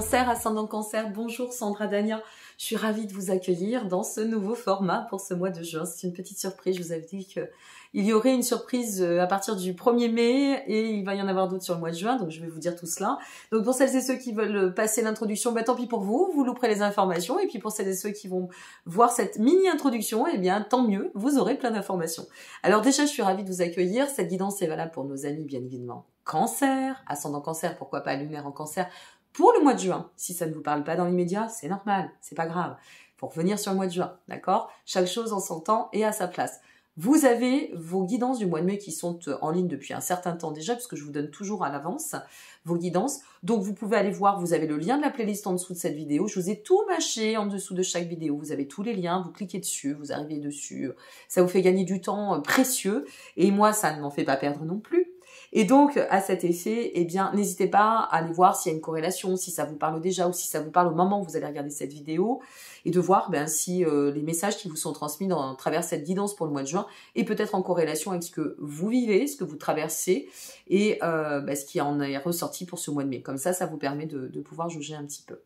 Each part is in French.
Cancer, ascendant Cancer, bonjour Sandra Dania. Je suis ravie de vous accueillir dans ce nouveau format pour ce mois de juin. C'est une petite surprise, je vous avais dit qu'il y aurait une surprise à partir du 1er mai et il va y en avoir d'autres sur le mois de juin, donc je vais vous dire tout cela. Donc pour celles et ceux qui veulent passer l'introduction, bah tant pis pour vous, vous louperez les informations. Et puis pour celles et ceux qui vont voir cette mini-introduction, eh bien tant mieux, vous aurez plein d'informations. Alors déjà, je suis ravie de vous accueillir. Cette guidance est valable pour nos amis, bien évidemment. Cancer, ascendant Cancer, pourquoi pas lunaire en Cancer, pour le mois de juin. Si ça ne vous parle pas dans l'immédiat, c'est normal, c'est pas grave. Faut revenir sur le mois de juin, d'accord? Chaque chose en son temps et à sa place. Vous avez vos guidances du mois de mai qui sont en ligne depuis un certain temps déjà, puisque je vous donne toujours à l'avance vos guidances. Donc vous pouvez aller voir, vous avez le lien de la playlist en dessous de cette vidéo. Je vous ai tout mâché en dessous de chaque vidéo. Vous avez tous les liens, vous cliquez dessus, vous arrivez dessus. Ça vous fait gagner du temps précieux. Et moi, ça ne m'en fait pas perdre non plus. Et donc, à cet effet, eh bien, n'hésitez pas à aller voir s'il y a une corrélation, si ça vous parle déjà ou si ça vous parle au moment où vous allez regarder cette vidéo et de voir si les messages qui vous sont transmis à travers cette guidance pour le mois de juin est peut-être en corrélation avec ce que vous vivez, ce que vous traversez et ce qui en est ressorti pour ce mois de mai. Comme ça, ça vous permet de pouvoir juger un petit peu.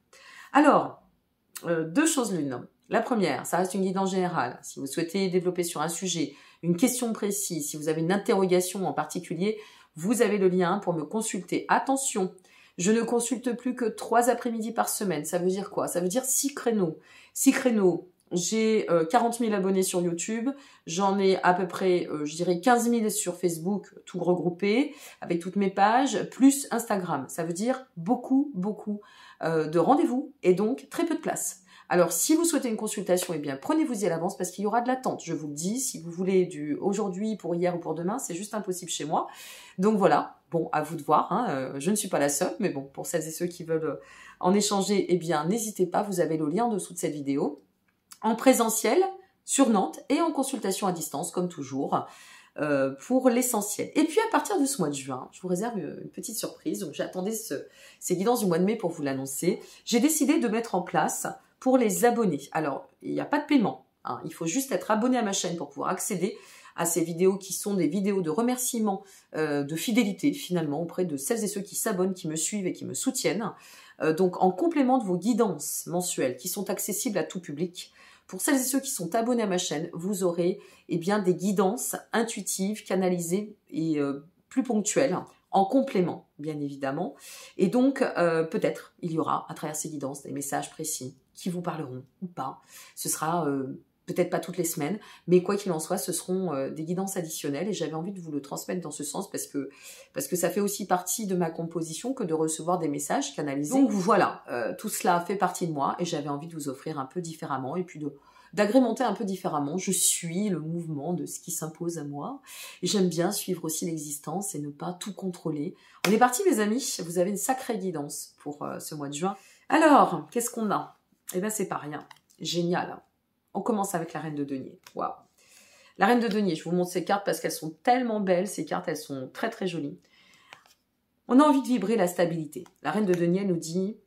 Alors, deux choses l'une. La première, ça reste une guidance générale. Si vous souhaitez développer sur un sujet, une question précise, si vous avez une interrogation en particulier, vous avez le lien pour me consulter. Attention, je ne consulte plus que 3 après-midi par semaine. Ça veut dire quoi? Ça veut dire 6 créneaux. 6 créneaux. J'ai 40 000 abonnés sur YouTube. J'en ai à peu près, je dirais 15 000 sur Facebook, tout regroupé, avec toutes mes pages, plus Instagram. Ça veut dire beaucoup de rendez-vous et donc très peu de place. Alors, si vous souhaitez une consultation, eh bien, prenez-vous-y à l'avance parce qu'il y aura de l'attente. Je vous le dis, si vous voulez du aujourd'hui pour hier ou pour demain, c'est juste impossible chez moi. Donc voilà, bon, à vous de voir. Hein. Je ne suis pas la seule, mais bon, pour celles et ceux qui veulent en échanger, eh bien, n'hésitez pas. Vous avez le lien en dessous de cette vidéo. En présentiel, sur Nantes et en consultation à distance, comme toujours, pour l'essentiel. Et puis, à partir de ce mois de juin, je vous réserve une petite surprise. Donc, j'attendais ces guidances du mois de mai pour vous l'annoncer. J'ai décidé de mettre en place pour les abonnés. Alors, il n'y a pas de paiement. Hein. Il faut juste être abonné à ma chaîne pour pouvoir accéder à ces vidéos qui sont des vidéos de remerciement, de fidélité finalement auprès de celles et ceux qui s'abonnent, qui me suivent et qui me soutiennent. Donc, en complément de vos guidances mensuelles qui sont accessibles à tout public, pour celles et ceux qui sont abonnés à ma chaîne, vous aurez bien des guidances intuitives, canalisées et plus ponctuelles, en complément, bien évidemment. Et donc, peut-être, il y aura, à travers ces guidances, des messages précis qui vous parleront ou pas. Ce sera peut-être pas toutes les semaines, mais quoi qu'il en soit, ce seront des guidances additionnelles et j'avais envie de vous le transmettre dans ce sens parce que ça fait aussi partie de ma composition que de recevoir des messages canalisés. Donc voilà, tout cela fait partie de moi et j'avais envie de vous offrir un peu différemment et puis d'agrémenter un peu différemment. Je suis le mouvement de ce qui s'impose à moi. Et j'aime bien suivre aussi l'existence et ne pas tout contrôler. On est parti, mes amis. Vous avez une sacrée guidance pour ce mois de juin. Alors, qu'est-ce qu'on a? Eh bien, c'est pas rien. Génial. On commence avec la reine de denier. Waouh. La reine de denier, je vous montre ces cartes parce qu'elles sont tellement belles. Ces cartes, elles sont très, très jolies. On a envie de vibrer la stabilité. La reine de denier nous dit,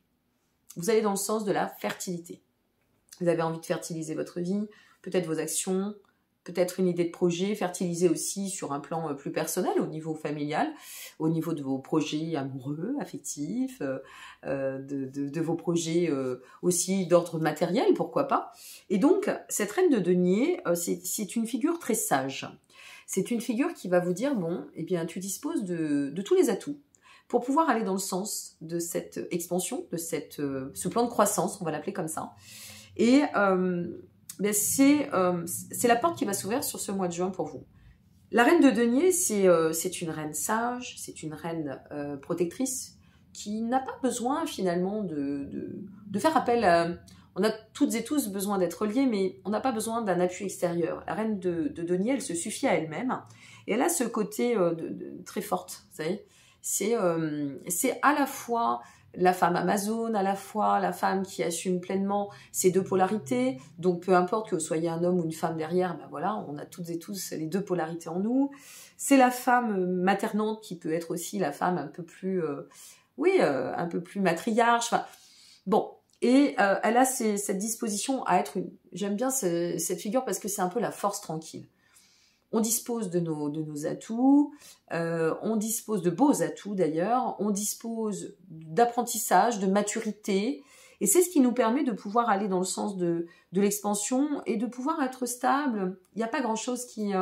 vous allez dans le sens de la fertilité. Vous avez envie de fertiliser votre vie, peut-être vos actions, peut-être une idée de projet, fertiliser aussi sur un plan plus personnel, au niveau familial, au niveau de vos projets amoureux, affectifs, de vos projets aussi d'ordre matériel, pourquoi pas. Et donc, cette reine de denier, c'est une figure très sage. C'est une figure qui va vous dire, bon, eh bien, tu disposes de tous les atouts pour pouvoir aller dans le sens de cette expansion, de ce plan de croissance, on va l'appeler comme ça. Et c'est la porte qui va s'ouvrir sur ce mois de juin pour vous. La reine de denier, c'est une reine sage, c'est une reine protectrice qui n'a pas besoin finalement de faire appel à... On a toutes et tous besoin d'être liés, mais on n'a pas besoin d'un appui extérieur. La reine de denier, elle se suffit à elle-même et elle a ce côté très forte, vous savez. C'est à la fois la femme Amazon, à la fois la femme qui assume pleinement ces deux polarités. Donc, peu importe que vous soyez un homme ou une femme derrière, ben voilà, on a toutes et tous les deux polarités en nous. C'est la femme maternante qui peut être aussi la femme un peu plus, un peu plus matriarche. Enfin, bon, et elle a cette disposition à être une... J'aime bien cette figure parce que c'est un peu la force tranquille. on dispose de nos atouts, on dispose de beaux atouts d'ailleurs, on dispose d'apprentissage, de maturité, et c'est ce qui nous permet de pouvoir aller dans le sens de l'expansion et de pouvoir être stable. Il n'y a pas grand-chose qui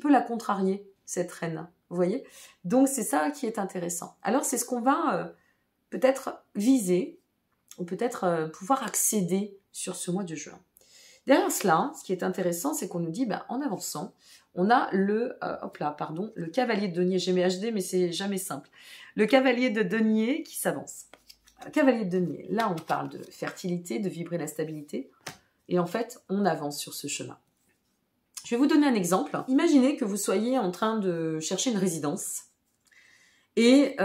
peut la contrarier, cette reine, vous voyez. Donc c'est ça qui est intéressant. Alors c'est ce qu'on va peut-être viser, ou peut-être pouvoir accéder sur ce mois de juin. Derrière cela, ce qui est intéressant, c'est qu'on nous dit, en avançant, on a le cavalier de denier. J'ai mes HD, mais c'est jamais simple. Le cavalier de denier qui s'avance. Cavalier de denier, là on parle de fertilité, de vibrer la stabilité, et en fait, on avance sur ce chemin. Je vais vous donner un exemple. Imaginez que vous soyez en train de chercher une résidence, et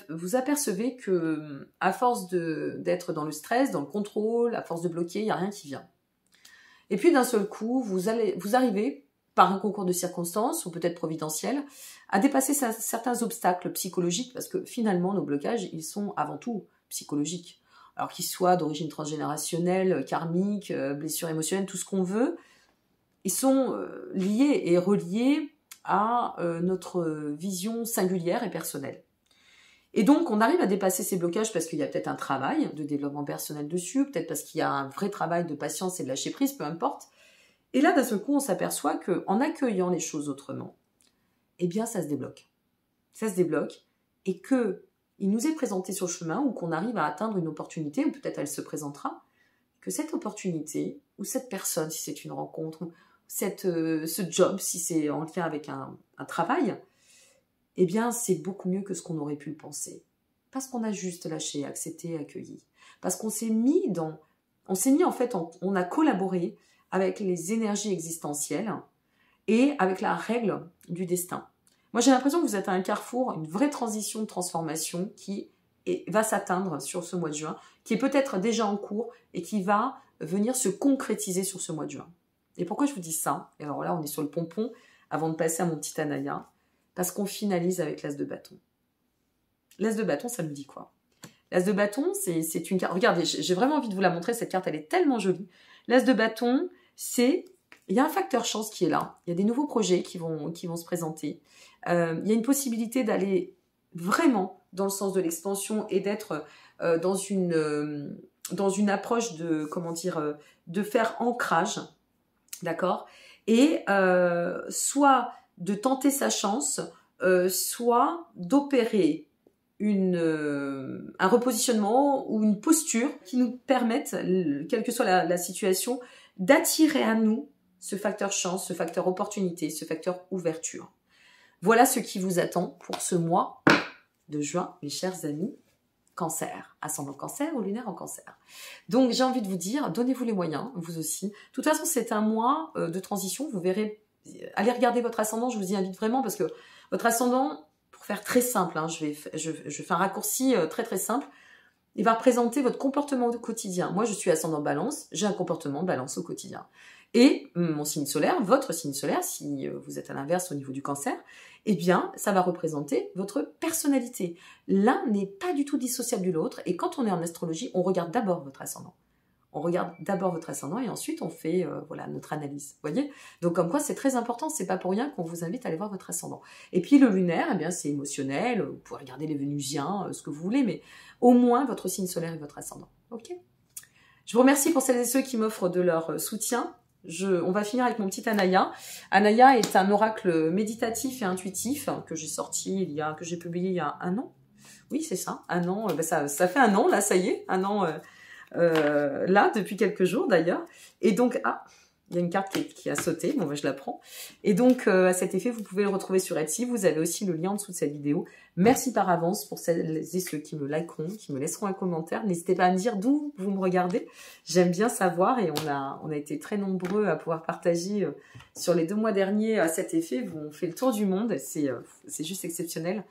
vous apercevez que, à force d'être dans le stress, dans le contrôle, à force de bloquer, il n'y a rien qui vient. Et puis d'un seul coup, vous arrivez, par un concours de circonstances, ou peut-être providentiel, à dépasser certains obstacles psychologiques, parce que finalement, nos blocages, ils sont avant tout psychologiques. Alors qu'ils soient d'origine transgénérationnelle, karmique, blessures émotionnelles, tout ce qu'on veut, ils sont liés et reliés à notre vision singulière et personnelle. Et donc, on arrive à dépasser ces blocages parce qu'il y a peut-être un travail de développement personnel dessus, peut-être parce qu'il y a un vrai travail de patience et de lâcher prise, peu importe. Et là, d'un seul coup, on s'aperçoit qu'en accueillant les choses autrement, eh bien, ça se débloque. Ça se débloque et qu'il nous est présenté sur le chemin ou qu'on arrive à atteindre une opportunité, ou peut-être elle se présentera, que cette opportunité ou cette personne, si c'est une rencontre, ce job, si c'est en lien avec un travail, eh bien, c'est beaucoup mieux que ce qu'on aurait pu le penser. Parce qu'on a juste lâché, accepté, accueilli. Parce qu'on s'est mis on a collaboré avec les énergies existentielles et avec la règle du destin. Moi, j'ai l'impression que vous êtes à un carrefour, une vraie transition de transformation qui va s'atteindre sur ce mois de juin, qui est peut-être déjà en cours et qui va venir se concrétiser sur ce mois de juin. Et pourquoi je vous dis ça? Et alors là, on est sur le pompon, avant de passer à mon petit Anaya. Parce qu'on finalise avec l'as de bâton. L'as de bâton, ça me dit quoi? L'as de bâton, c'est une carte... Regardez, j'ai vraiment envie de vous la montrer, cette carte, elle est tellement jolie. L'as de bâton, il y a un facteur chance qui est là. Il y a des nouveaux projets qui vont se présenter. Il y a une possibilité d'aller vraiment dans le sens de l'expansion et d'être dans une approche de, de faire ancrage, d'accord? Et soit de tenter sa chance, soit d'opérer un repositionnement ou une posture qui nous permette, quelle que soit la situation, d'attirer à nous ce facteur chance, ce facteur opportunité, ce facteur ouverture. Voilà ce qui vous attend pour ce mois de juin, mes chers amis. Cancer, ascendant cancer ou lunaire en cancer. Donc j'ai envie de vous dire, donnez-vous les moyens, vous aussi. De toute façon, c'est un mois de transition, vous verrez. Allez regarder votre ascendant, je vous y invite vraiment parce que votre ascendant, pour faire très simple, je fais un raccourci très très simple, il va représenter votre comportement au quotidien. Moi, je suis ascendant balance, j'ai un comportement balance au quotidien. Et mon signe solaire, votre signe solaire, si vous êtes à l'inverse au niveau du cancer, eh bien, ça va représenter votre personnalité. L'un n'est pas du tout dissociable de l'autre. Et quand on est en astrologie, on regarde d'abord votre ascendant. On regarde d'abord votre ascendant et ensuite on fait notre analyse. Vous voyez? Donc comme quoi c'est très important, c'est pas pour rien qu'on vous invite à aller voir votre ascendant. Et puis le lunaire, eh bien c'est émotionnel, vous pouvez regarder les vénusiens, ce que vous voulez, mais au moins votre signe solaire et votre ascendant. Ok? Je vous remercie pour celles et ceux qui m'offrent de leur soutien. On va finir avec mon petit Anaya. Anaya est un oracle méditatif et intuitif que j'ai sorti que j'ai publié il y a 1 an. Oui, c'est ça, 1 an. Ça fait 1 an là, ça y est, 1 an. Là, depuis quelques jours d'ailleurs. Et donc, il y a une carte qui a sauté, bon, je la prends. Et donc, à cet effet, vous pouvez le retrouver sur Etsy. Vous avez aussi le lien en dessous de cette vidéo. Merci par avance pour celles et ceux qui me likeront, qui me laisseront un commentaire. N'hésitez pas à me dire d'où vous me regardez. J'aime bien savoir et on a été très nombreux à pouvoir partager sur les 2 mois derniers à cet effet. On fait le tour du monde. C'est juste exceptionnel.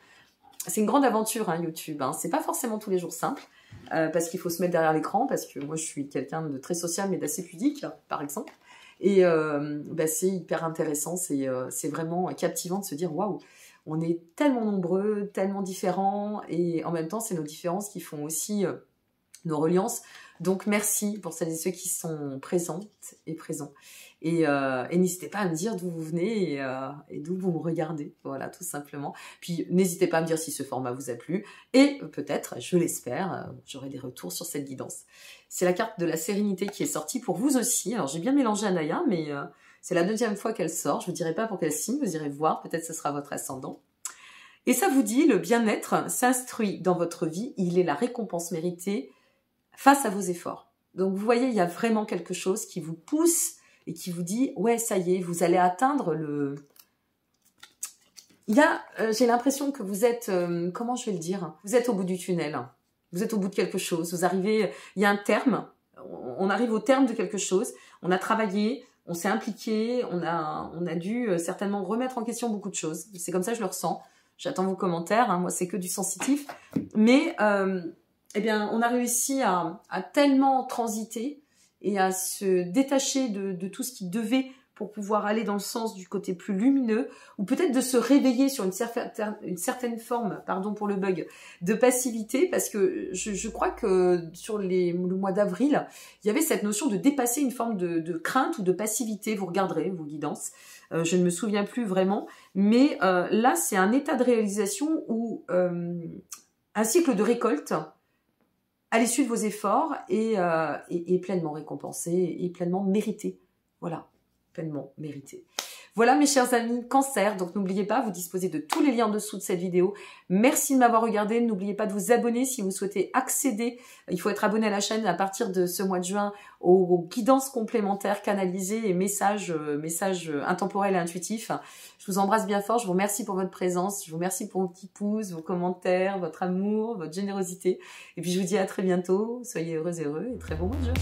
C'est une grande aventure, YouTube. C'est pas forcément tous les jours simple. Parce qu'il faut se mettre derrière l'écran, parce que moi je suis quelqu'un de très social mais d'assez pudique, par exemple. Et c'est hyper intéressant, c'est vraiment captivant de se dire waouh, on est tellement nombreux, tellement différents, et en même temps c'est nos différences qui font aussi nos reliances. Donc merci pour celles et ceux qui sont présentes et présents. Et n'hésitez pas à me dire d'où vous venez et d'où vous me regardez. Voilà, tout simplement. Puis n'hésitez pas à me dire si ce format vous a plu. Et peut-être, je l'espère, j'aurai des retours sur cette guidance. C'est la carte de la sérénité qui est sortie pour vous aussi. Alors j'ai bien mélangé Anaya, mais c'est la deuxième fois qu'elle sort. Je ne vous dirai pas pour quel signe, vous irez voir. Peut-être ce sera votre ascendant. Et ça vous dit, le bien-être s'instruit dans votre vie. Il est la récompense méritée face à vos efforts. Donc vous voyez, il y a vraiment quelque chose qui vous pousse et qui vous dit, ouais, ça y est, vous allez atteindre le... j'ai l'impression que vous êtes, comment je vais le dire? Vous êtes au bout du tunnel. Vous êtes au bout de quelque chose. Vous arrivez, il y a un terme. On arrive au terme de quelque chose. On a travaillé, on s'est impliqué, on a dû certainement remettre en question beaucoup de choses. C'est comme ça que je le ressens. J'attends vos commentaires. Hein. Moi, c'est que du sensitif. Mais, eh bien, on a réussi à tellement transiter et à se détacher de tout ce qui devait pour pouvoir aller dans le sens du côté plus lumineux, ou peut-être de se réveiller sur une certaine forme, pardon pour le bug, de passivité, parce que je crois que sur le mois d'avril, il y avait cette notion de dépasser une forme de crainte ou de passivité. Vous regarderez vos guidances, je ne me souviens plus vraiment, mais là c'est un état de réalisation ou un cycle de récolte à l'issue de vos efforts et pleinement récompensé et pleinement mérité. Voilà, pleinement mérité. Voilà mes chers amis, Cancer, donc n'oubliez pas, vous disposez de tous les liens en dessous de cette vidéo. Merci de m'avoir regardé, n'oubliez pas de vous abonner si vous souhaitez accéder. Il faut être abonné à la chaîne à partir de ce mois de juin aux guidances complémentaires canalisées et messages intemporels et intuitifs. Je vous embrasse bien fort, je vous remercie pour votre présence, je vous remercie pour vos petits pouces, vos commentaires, votre amour, votre générosité. Et puis je vous dis à très bientôt, soyez heureux et très bon mois de juin.